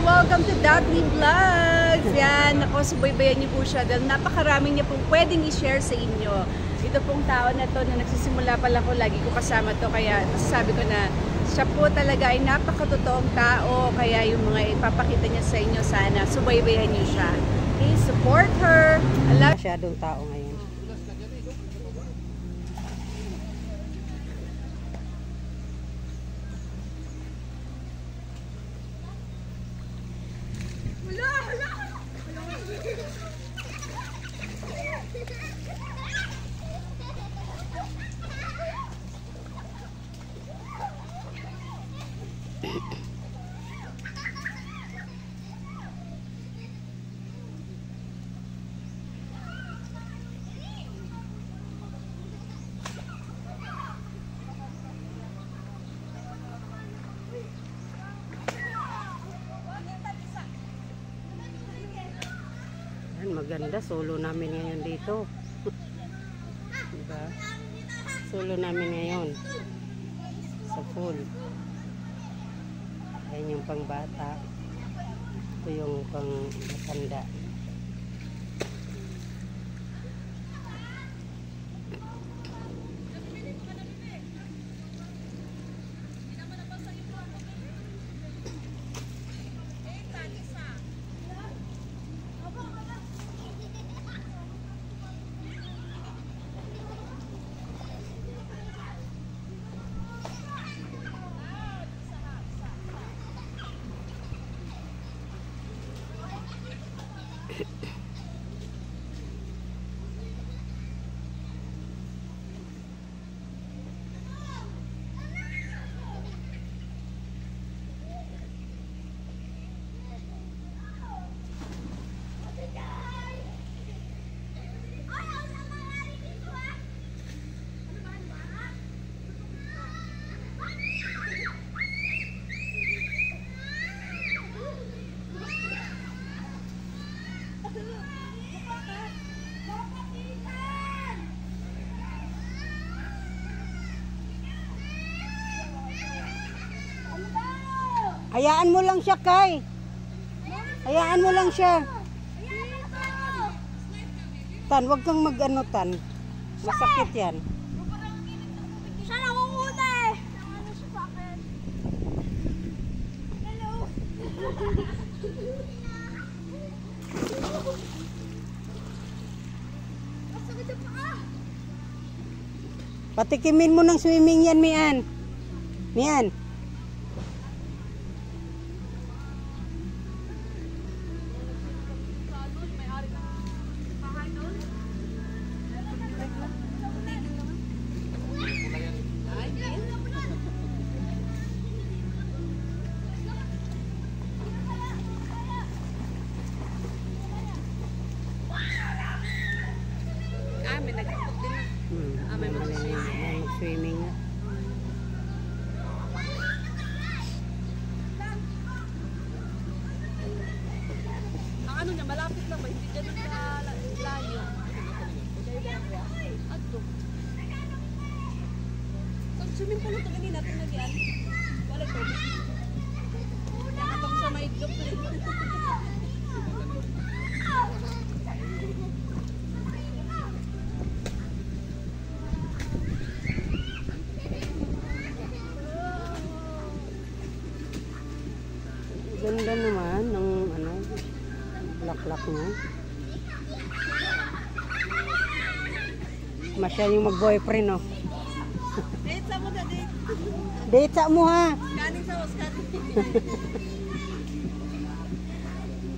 Welcome to Dotly Vlogs! Yan, ako, subaybayan niyo po siya dahil napakarami niya pong pwedeng i-share sa inyo. Ito pong tao na to na nagsisimula pa lang ko, lagi ko kasama to, kaya sabi ko na siya po talaga ay napakatotoong tao, kaya yung mga ipapakita niya sa inyo, sana subaybayan niyo siya. Okay, support her! Masyadong tao ngayon. Maganda, solo namin ngayon dito. Diba? Solo namin ngayon sa pool. Ayan yung pang bata. Ito yung pang matanda. Hayaan mo lang siya, Kay. Hayaan mo lang siya. Tan, wag kang mag-ano, Tan. Masakit yan. Siya nangunguna eh. Ano siya sa akin? Hello. Masakit yung paa. Patikimin mo ng swimming yan, Mian. Mian. May mag-swimming na. Ang ano niya, malapit lang ba? Hindi dyan layo. Ato. Swimming pool ito ganyan natin nagyan. Wala ito. Nakatang sa may itlog. Ganda naman ng ano, laklak niya. Masya yung mag-boyfriend, no? Date sa mo na, date. Date sa mo, ha? Scanning sa mo, scanning.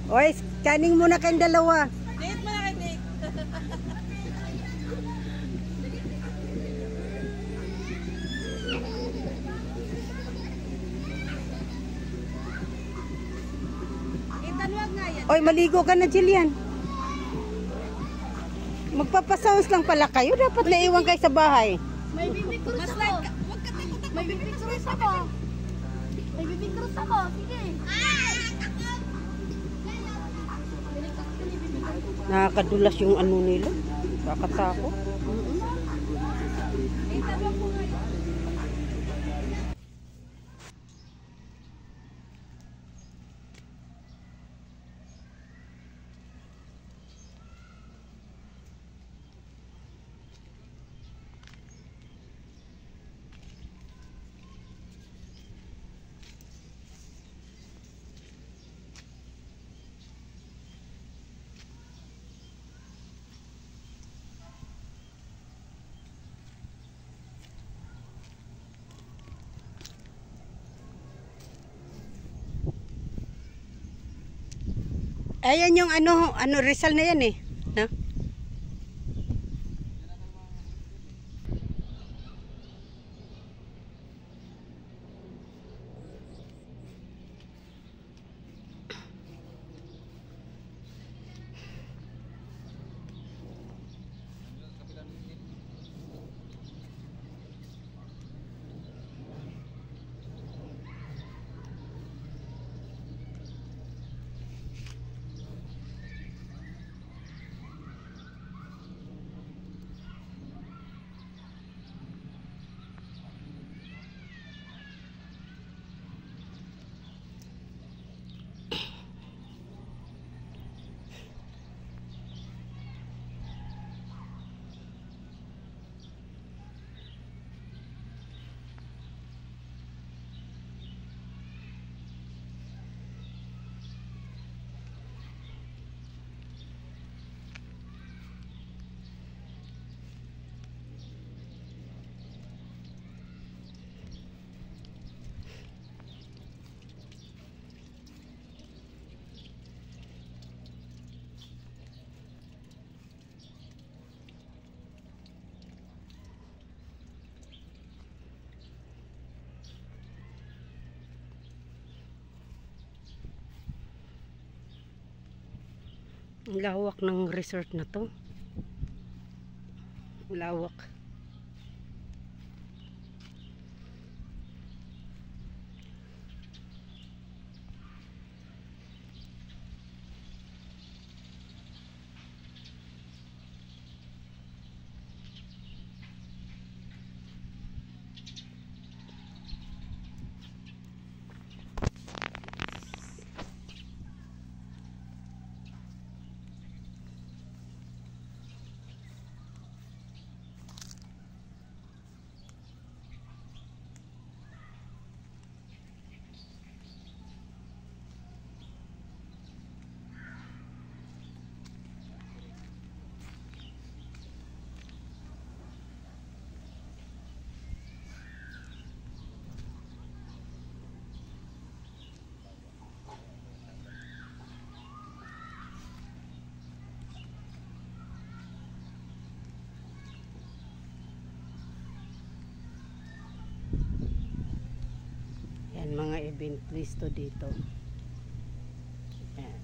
Oy, scanning muna kayong dalawa. Date mo na kayo, date. Itanwag nga yan. Oy, maligo ka na, Jillian. Magpapasounds lang pala kayo. Dapat naiwan kayo sa bahay. May bibig cross ako. Huwag ka takot. May bibig cross ako. May bibig cross ako. Sige. Nakakadulas yung ano nila. Kakatakot. Ayan yung ano Rizal na yan eh. Na? Ang lawak ng resort na to. Lawak. Yan, mga event listo dito. Yan.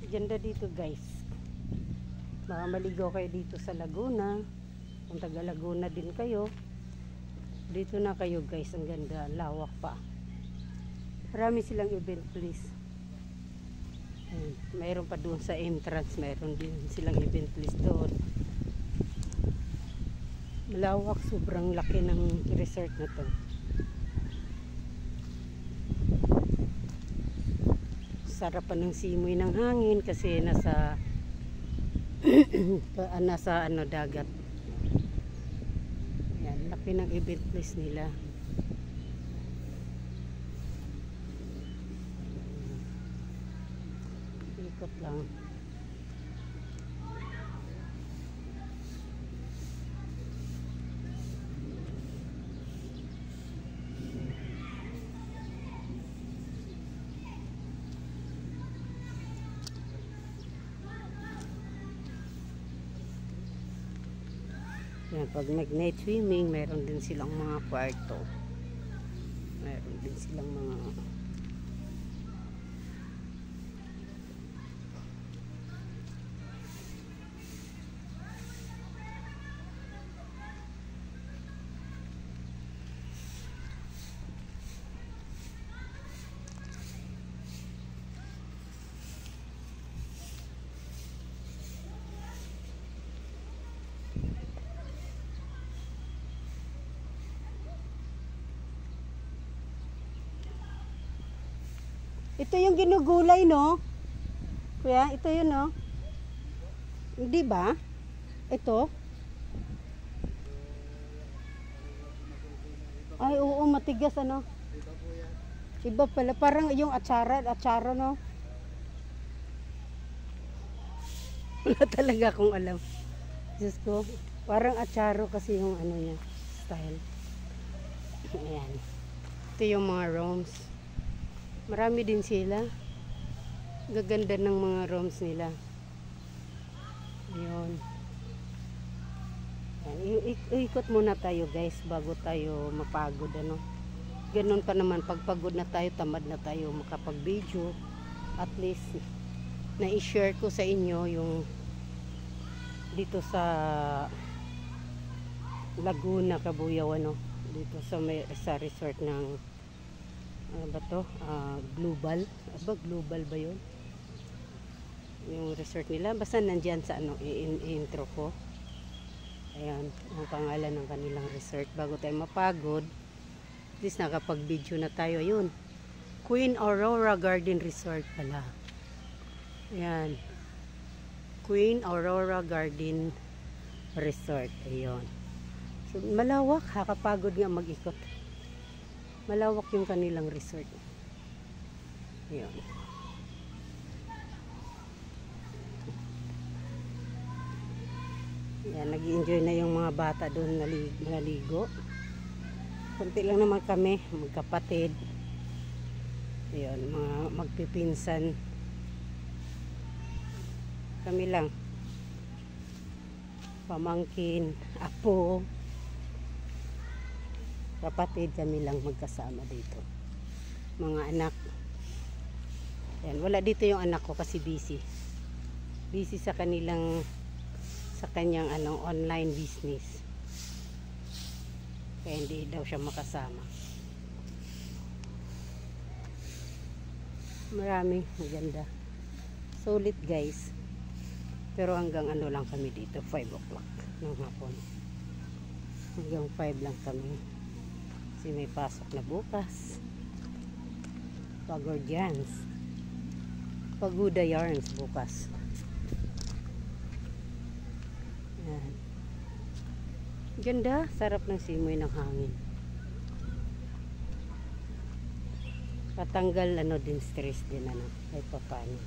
Ganda dito guys. Baka maligaw kayo dito sa Laguna. Kung taga Laguna din kayo, dito na kayo guys. Ang ganda, lawak pa. Marami silang event list. Yan. Mayroon pa doon sa entrance, mayroon din silang event list doon. Malawak, sobrang laki ng resort na to. Sarapan ng simoy ng hangin kasi nasa nasa dagat. Yan, laki ng event place nila. Ikot lang. Yan, pag nag-night swimming, mayroon din silang mga kwarto. Mayroon din silang mga Ito yung ginugulay, no? Kuya, ito yun, no? Hindi ba? Ito? Ay, oo, matigas, ano? Iba pala, parang yung atsara, no? Wala talaga akong alam. Diyos ko, parang atsaro kasi yung ano niya, style. Ayan. Ito yung mga rooms. Marami din sila. Gaganda ng mga rooms nila. Ayun. Ikot muna tayo guys bago tayo mapagod, ano. Ganun pa naman, pagpagod na tayo, tamad na tayo makapag-video. At least na-share ko sa inyo yung dito sa Laguna, Cabuyao, ano, dito sa resort ng ano ba to? Global. Aba, Global ba yun? Yung resort nila. Basta nandyan sa ano, intro ko. Ayan, ang pangalan ng kanilang resort. Bago tayo mapagod, at least nakapag-video na tayo. Ayun, Queen Aurora Garden Resort pala. Ayan, Queen Aurora Garden Resort. Ayun. So, malawak, kakapagod nga mag-ikot. Malawak yung kanilang resort. Ayun. Yan, nag-enjoy na yung mga bata doon naligo. Kunti lang naman kami, magkapatid. Ayun, mga magpipinsan. Kami lang. Pamangkin, apo. Kapatid kami lang magkasama dito. Mga anak. Yan, wala dito yung anak ko kasi busy. Busy sa kanyang ano, online business. Kaya hindi daw siya makasama. Maraming maganda. Solid guys. Pero hanggang ano lang kami dito, 5 o'clock ng hapon. Hanggang 5 lang kami. Kasi may pasok na bukas. Pagordians. Pagoda Yarns bukas. Yan. Ganda, sarap ng simoy ng hangin. Patanggal ano din, stress din, ano, kahit pa paano.